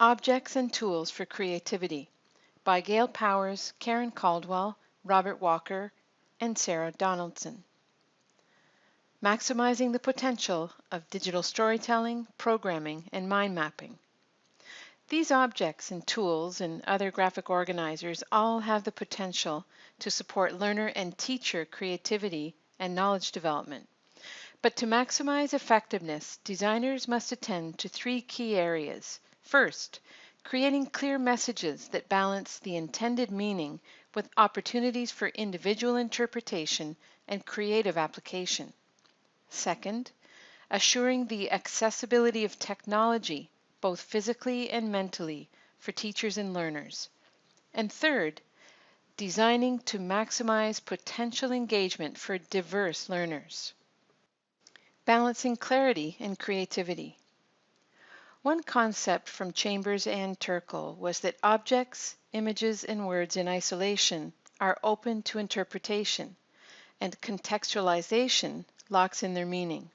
Objects and Tools for Creativity by Gail Powers, Karen Caldwell, Robert Walker, and Sara Donaldson. Maximizing the potential of digital storytelling, programming, and mind mapping. These objects and tools and other graphic organizers all have the potential to support learner and teacher creativity and knowledge development. But to maximize effectiveness, designers must attend to three key areas. First, creating clear messages that balance the intended meaning with opportunities for individual interpretation and creative application. Second, assuring the accessibility of technology, both physically and mentally, for teachers and learners. And third, designing to maximize potential engagement for diverse learners. Balancing clarity and creativity. One concept from Chambers and Turkle was that objects, images, and words in isolation are open to interpretation, and contextualization locks in their meaning.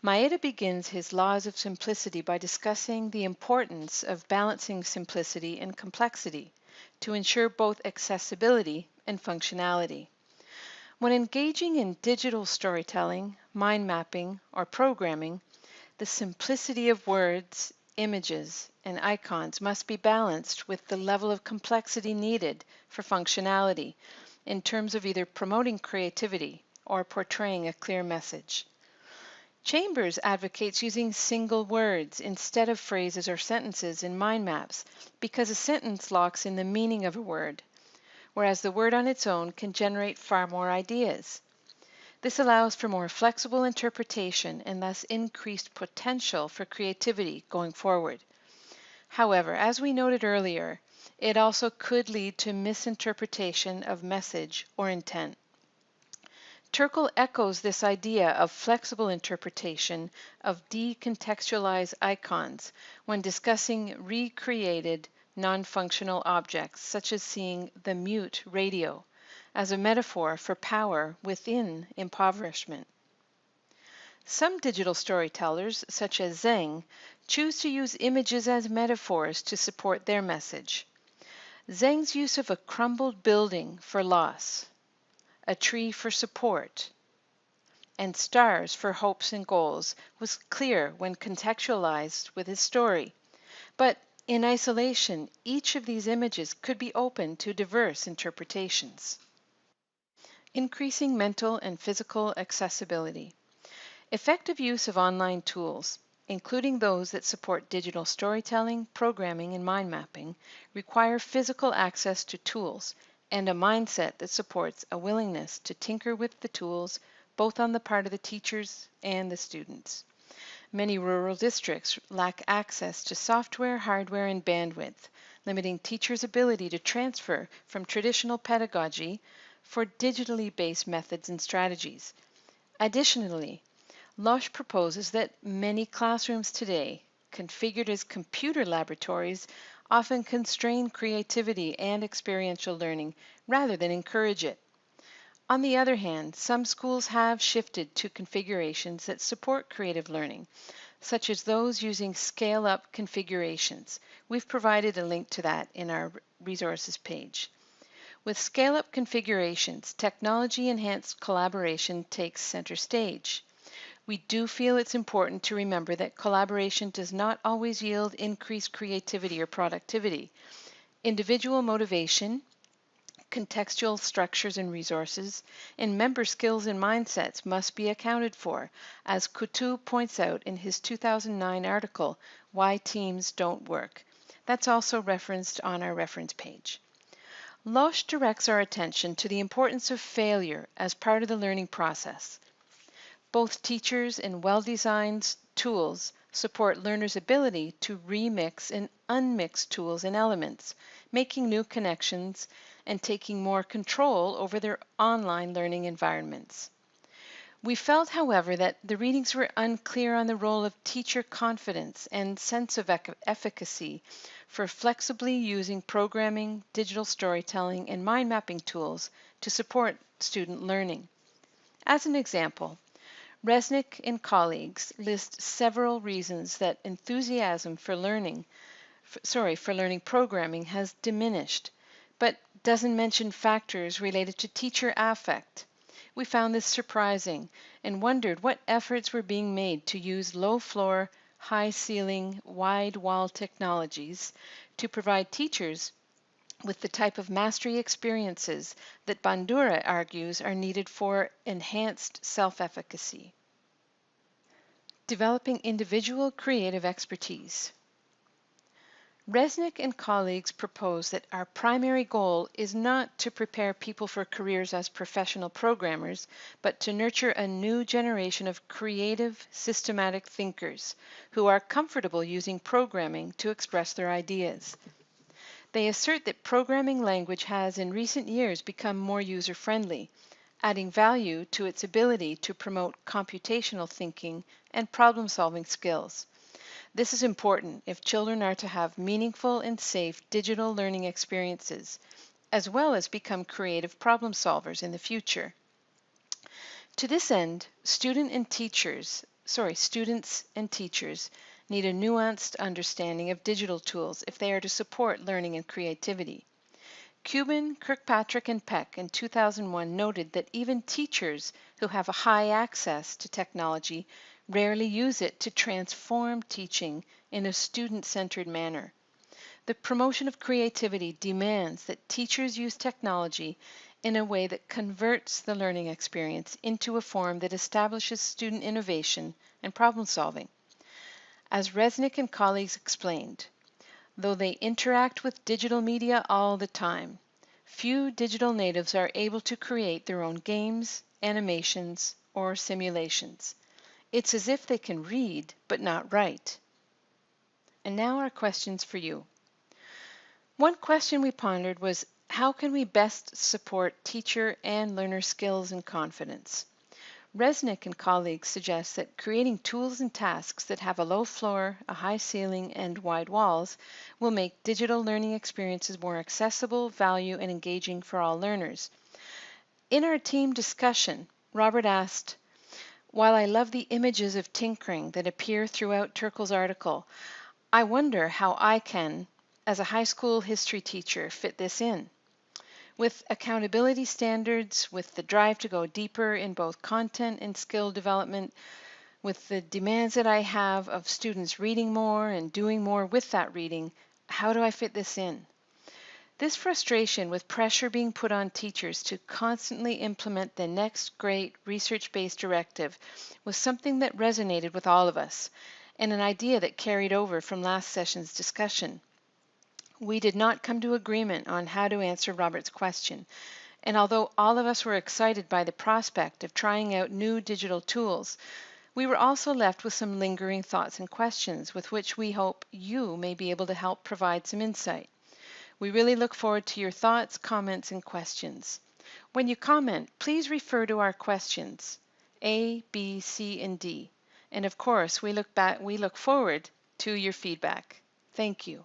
Maeda begins his laws of simplicity by discussing the importance of balancing simplicity and complexity to ensure both accessibility and functionality. When engaging in digital storytelling, mind mapping, or programming, the simplicity of words, images, and icons must be balanced with the level of complexity needed for functionality in terms of either promoting creativity or portraying a clear message. Chambers advocates using single words instead of phrases or sentences in mind maps because a sentence locks in the meaning of a word, whereas the word on its own can generate far more ideas. This allows for more flexible interpretation and thus increased potential for creativity going forward. However, as we noted earlier, it also could lead to misinterpretation of message or intent. Turkle echoes this idea of flexible interpretation of decontextualized icons when discussing recreated non-functional objects, such as seeing the mute radio as a metaphor for power within impoverishment. Some digital storytellers, such as Zheng, choose to use images as metaphors to support their message. Zheng's use of a crumbled building for loss, a tree for support, and stars for hopes and goals was clear when contextualized with his story. But in isolation, each of these images could be open to diverse interpretations. Increasing mental and physical accessibility. Effective use of online tools, including those that support digital storytelling, programming, and mind mapping, require physical access to tools and a mindset that supports a willingness to tinker with the tools, both on the part of the teachers and the students. Many rural districts lack access to software, hardware, and bandwidth, limiting teachers' ability to transfer from traditional pedagogy for digitally based methods and strategies. Additionally, Lush proposes that many classrooms today, configured as computer laboratories, often constrain creativity and experiential learning rather than encourage it. On the other hand, some schools have shifted to configurations that support creative learning, such as those using scale-up configurations. We've provided a link to that in our resources page. With scale-up configurations, technology-enhanced collaboration takes center stage. We do feel it's important to remember that collaboration does not always yield increased creativity or productivity. Individual motivation, contextual structures and resources, and member skills and mindsets must be accounted for, as Coutu points out in his 2009 article, Why Teams Don't Work. That's also referenced on our reference page. Losh directs our attention to the importance of failure as part of the learning process. Both teachers and well-designed tools support learners' ability to remix and unmix tools and elements, making new connections and taking more control over their online learning environments. We felt, however, that the readings were unclear on the role of teacher confidence and sense of efficacy for flexibly using programming, digital storytelling, and mind mapping tools to support student learning. As an example, Resnick and colleagues list several reasons that enthusiasm for learning programming has diminished, but doesn't mention factors related to teacher affect. We found this surprising and wondered what efforts were being made to use low floor, high ceiling, wide wall technologies to provide teachers with the type of mastery experiences that Bandura argues are needed for enhanced self-efficacy. Developing individual creative expertise. Resnick and colleagues propose that our primary goal is not to prepare people for careers as professional programmers, but to nurture a new generation of creative, systematic thinkers who are comfortable using programming to express their ideas. They assert that programming language has in recent years become more user-friendly, adding value to its ability to promote computational thinking and problem-solving skills. This is important if children are to have meaningful and safe digital learning experiences, as well as become creative problem solvers in the future. To this end, students and teachers need a nuanced understanding of digital tools if they are to support learning and creativity. Cuban, Kirkpatrick, and Peck in 2001 noted that even teachers who have a high access to technology rarely use it to transform teaching in a student-centered manner. The promotion of creativity demands that teachers use technology in a way that converts the learning experience into a form that establishes student innovation and problem solving. As Resnick and colleagues explained, though they interact with digital media all the time, few digital natives are able to create their own games, animations, or simulations. It's as if they can read, but not write. And now our questions for you. One question we pondered was, how can we best support teacher and learner skills and confidence? Resnick and colleagues suggest that creating tools and tasks that have a low floor, a high ceiling, and wide walls will make digital learning experiences more accessible, value, and engaging for all learners. In our team discussion, Robert asked, while I love the images of tinkering that appear throughout Turkle's article, I wonder how I can, as a high school history teacher, fit this in. With accountability standards, with the drive to go deeper in both content and skill development, with the demands that I have of students reading more and doing more with that reading, how do I fit this in? This frustration with pressure being put on teachers to constantly implement the next great research-based directive was something that resonated with all of us, and an idea that carried over from last session's discussion. We did not come to agreement on how to answer Robert's question, and although all of us were excited by the prospect of trying out new digital tools, we were also left with some lingering thoughts and questions with which we hope you may be able to help provide some insight. We really look forward to your thoughts, comments, and questions. When you comment, please refer to our questions, A, B, C, and D. And of course, we look forward to your feedback. Thank you.